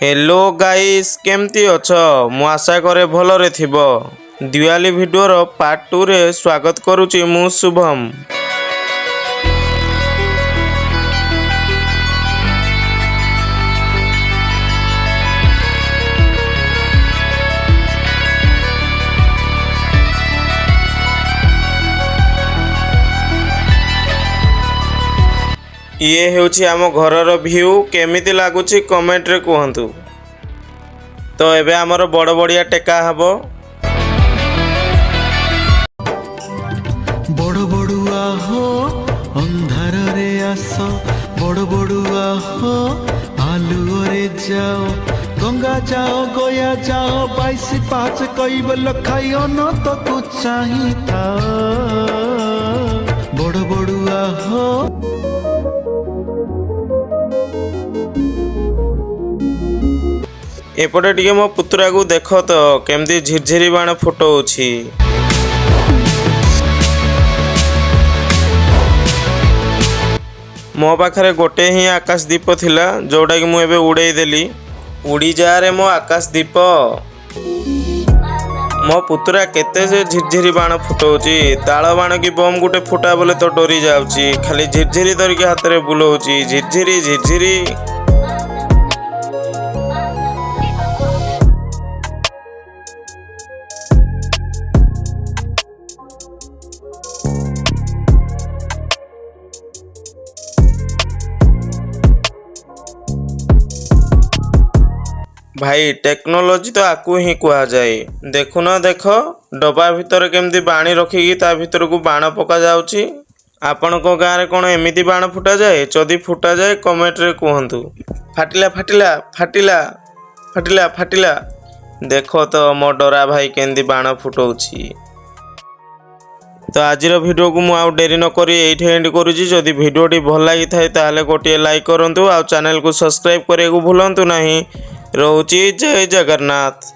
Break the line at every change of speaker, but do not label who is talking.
Hello guys केमती अछ मु आशा करे भलरे थिबो। दिवाली वीडियोर पार्ट 2 रे स्वागत करूची मु शुभम। ये हेउची आम घरर व्यू केमिति लागुची कमेंट रे कहंतु। तो एबे हमर बड़ बड़िया टेका हबो।
बड़ बड़ुआ हो अंधार रे आस बड़ बड़ुआ हो आलुओ रे जाओ गंगा जाओ गया जाओ 22-5 कई बल खाइयो न तो तू चाही था बड़ बड़ुआ हो।
एपटे टिके मो पुतरा को देखो तो केमती झिरझिरी बाण फुटौछि। मो पाखरे गोटे ही आकाश दीप थिला जोटा कि मु एबे उड़ेई देली। उड़ी जा रे मो आकाश दीप। मो पुतरा केते से झिरझिरी बाण फुटौछि। ताଳ बाण की बम गुटे फुटा बोले तो डरी जाउछि। खाली झिरझिरी धरिके हाथ रे बुलौछि। झिरझिरी झिरझिरी भाई टेक्नोलोजी तो आकु ही कहा जाए। देखु ना देख डबा भितर केमती बाणी रखिकी ता भितर को बाण पका जाउची। आपण को गाँ रे कोन एमिति बाण फुटा जाए? जदि फुटा जाए कमेंट रे कहंतु। फाटिला फाटिला फाटिला फाटिला फाटिला। देखो तो मो डरा भाई केंदी बाण फुटौची। तो आजिर वीडियो को मु आउ डेरी न करी एठी एंड करूची। जदि वीडियोटी भल लागि थाए ताले गोटे लाइक करंतु आ चैनल को सब्सक्राइब करे को भूलंतु नाही। रोची जय जगन्नाथ।